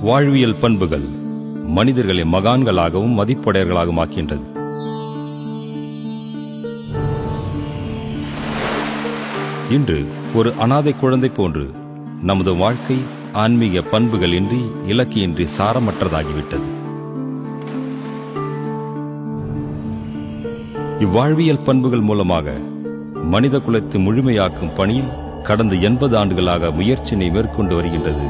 வாழ்வியல் பண்புகள் மனிதர்களை மகான்களாகவும் மதிப்புடையர்களாகவும் ஆக்கின்றது. இன்று ஒரு அனாதை குழந்தை போன்று நமது வாழ்க்கை ஆன்மீக பண்புகள் இன்றி இலக்கியின்றி சாரமற்றதாகிவிட்டது. இவ்வாழ்வியல் பண்புகள் மூலமாக மனித குலத்தை முழுமையாக்கும் பணியில் கடந்த 80 ஆண்டுகளாக முயற்சியினை மேற்கொண்டு வருகின்றது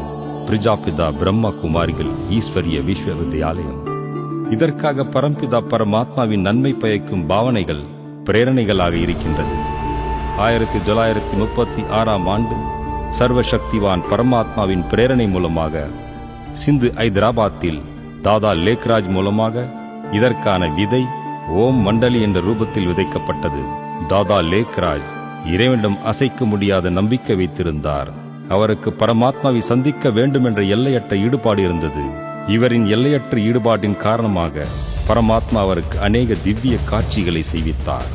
பிரஜாபிதா பிரம்மா குமாரிகள் ஈஸ்வரிய விஸ்வவித்யாலயம். இதற்காக பரம்பிதா பரமாத்மாவின் நன்மை பயக்கும் பாவனைகள் பிரேரணைகளாக இருக்கின்றது. 1936ஆம் ஆண்டு சர்வசக்திவான் பரமாத்மாவின் பிரேரணை மூலமாக சிந்து ஐதராபாத்தில் தாதா லேக்ராஜ் மூலமாக இதற்கான விதை ஓம் மண்டலி என்ற ரூபத்தில் விதைக்கப்பட்டது. தாதா லேக்ராஜ் இறைவனிடம் அசைக்க முடியாத நம்பிக்கை வைத்திருந்தார். அவருக்கு பரமாத்மாவை சந்திக்க வேண்டும் என்ற எல்லையற்ற ஈடுபாடு இருந்தது. இவரின் எல்லையற்ற ஈடுபாட்டின் காரணமாக பரமாத்மா அவருக்கு அநேக திவ்ய காட்சிகளை செய்வித்தார்.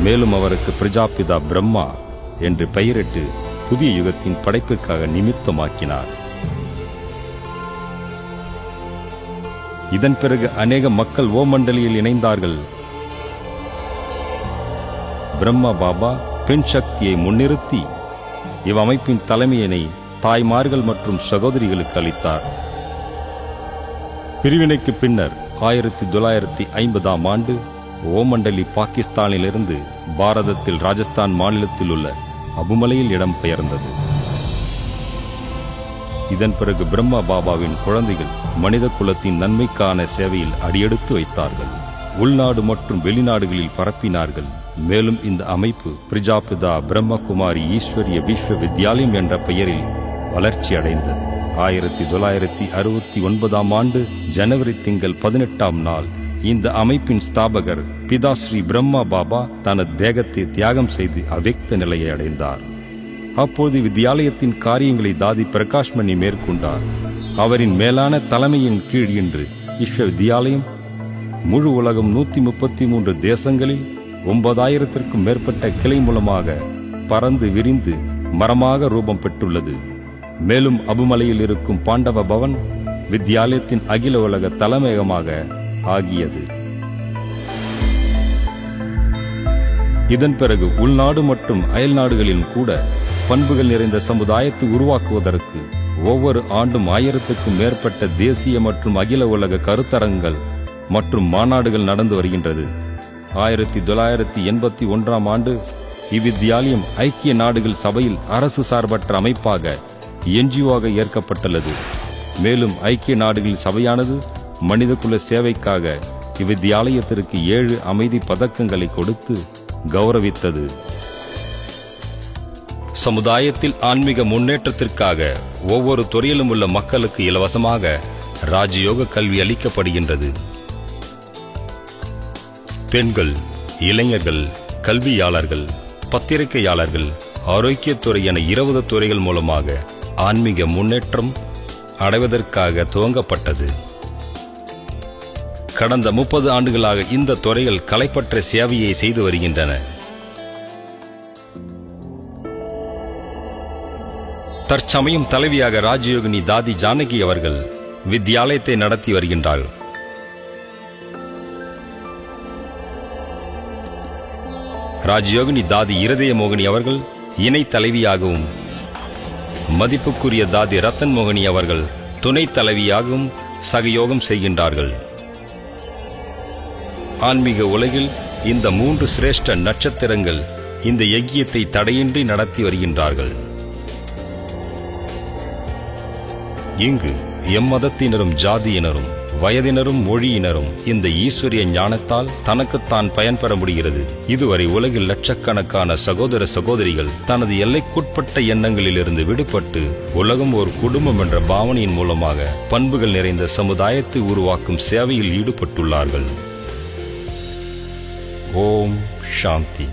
மேலும் அவருக்கு பிரஜாபிதா பிரம்மா என்று பெயரிட்டு புதிய யுகத்தின் படைப்பிற்காக நிமித்தமாக்கினார். இதன் பிறகு அநேக மக்கள் ஓமண்டலியில் இணைந்தார்கள். பிரம்மா பாபா பெண் சக்தியை முன்னிறுத்தி இவ்வமைப்பின் தலைமையினை தாய்மார்கள் மற்றும் சகோதரிகளுக்கு அளித்தார். பிரிவினைக்கு பின்னர் 1950ஆம் ஆண்டு ஓமண்டலி பாகிஸ்தானிலிருந்து பாரதத்தில் ராஜஸ்தான் மாநிலத்தில் உள்ள அபுமலையில் இடம் பெயர்ந்தது. இதன் பிறகு பிரம்மா பாபாவின் குழந்தைகள் மனித குலத்தின் நன்மைக்கான சேவையில் அடியெடுத்து வைத்தார்கள். உள்நாடு மற்றும் வெளிநாடுகளில் பரப்பினார்கள். மேலும் இந்த அமைப்பு பிரஜாபிதா பிரம்மகுமாரி ஈஸ்வரிய விஸ்வவித்யாலயம் என்ற பெயரில் வளர்ச்சி அடைந்தது. 1969ஆம் ஆண்டு ஜனவரி திங்கள் 18ஆம் நாள் இந்த அமைப்பின் ஸ்தாபகர் பிதாஸ்ரீ பிரம்மா பாபா தனது தேகத்தை தியாகம் செய்து அவ்யக்த நிலையை அடைந்தார். அப்போது வித்யாலயத்தின் காரியங்களை தாதி பிரகாஷ்மணி மேற்கொண்டார். அவரின் மேலான தலைமையின் கீழ் இன்று விஸ்வவித்யாலயம் முழு உலகம் 133 தேசங்களில் 9000த்திற்கும் மேற்பட்ட கிளை மூலமாக பறந்து விரிந்து மரமாக ரூபம் பெற்றுள்ளது. மேலும் அபுமலையில் இருக்கும் பாண்டவ பவன் வித்யாலயத்தின் அகில உலக தலைமையகமாக ஆகியது. இதன் பிறகு உள்நாடு மற்றும் அயல் நாடுகளிலும் கூட பண்புகள் நிறைந்த சமுதாயத்தை உருவாக்குவதற்கு ஒவ்வொரு ஆண்டும் 1000க்கும் மேற்பட்ட தேசிய மற்றும் அகில உலக கருத்தரங்கள் மற்றும் மாநாடுகள் நடந்து வருகின்றது. 1981ஆம் ஆண்டு இவ்வித்யாலயம் ஐக்கிய நாடுகள் சபையில் அரசு சார்பற்ற அமைப்பாக NGO-ஆக ஏற்கப்பட்டுள்ளது. மேலும் ஐக்கிய நாடுகள் சபையானது மனிதகுல சேவைக்காக இவ்வித்யாலயத்திற்கு 7 அமைதி பதக்கங்களை கொடுத்து கௌரவித்தது. சமுதாயத்தில் ஆன்மீக முன்னேற்றத்திற்காக ஒவ்வொரு துறையிலும் உள்ள மக்களுக்கு இலவசமாக ராஜயோக கல்வி அளிக்கப்படுகின்றது. பெண்கள், இளைஞர்கள், கல்வியாளர்கள், பத்திரிகையாளர்கள், ஆரோக்கியத்துறை என 20 துறைகள் மூலமாக ஆன்மீக முன்னேற்றம் அடைவதற்காக துவங்கப்பட்டது. கடந்த 30 ஆண்டுகளாக இந்த துறைகள் கலைப்பற்ற சேவையை செய்து வருகின்றன. தற்சமயம் தலைவியாக ராஜயோகினி தாதி ஜானகி அவர்கள் வித்யாலயத்தை நடத்தி வருகின்றார். ராஜயோகினி தாதி இருதய மோகினி அவர்கள் இணை தலைவியாகவும், மதிப்புக்குரிய தாதி ரத்தன் மோகினி அவர்கள் துணை தலைவியாகவும் சகயோகம் செய்கின்றார்கள். ஆன்மீக உலகில் இந்த 3 சிரேஷ்ட நட்சத்திரங்கள் இந்த யஜ்யத்தை தடையின்றி நடத்தி வருகின்றார்கள். இங்கு எம்மதத்தினரும் ஜாதியினரும் வயதினரும் மொழியினரும் இந்த ஈஸ்வரிய ஞானத்தால் தனக்குத்தான் பயன்பெற முடிகிறது. இதுவரை உலகில் லட்சக்கணக்கான சகோதர சகோதரிகள் தனது எல்லைக்குட்பட்ட எண்ணங்களிலிருந்து விடுபட்டு உலகம் ஒரு குடும்பம் என்ற பாவனையின் மூலமாக பண்புகள் நிறைந்த சமுதாயத்தை உருவாக்கும் சேவையில் ஈடுபட்டுள்ளார்கள். ஓம் சாந்தி.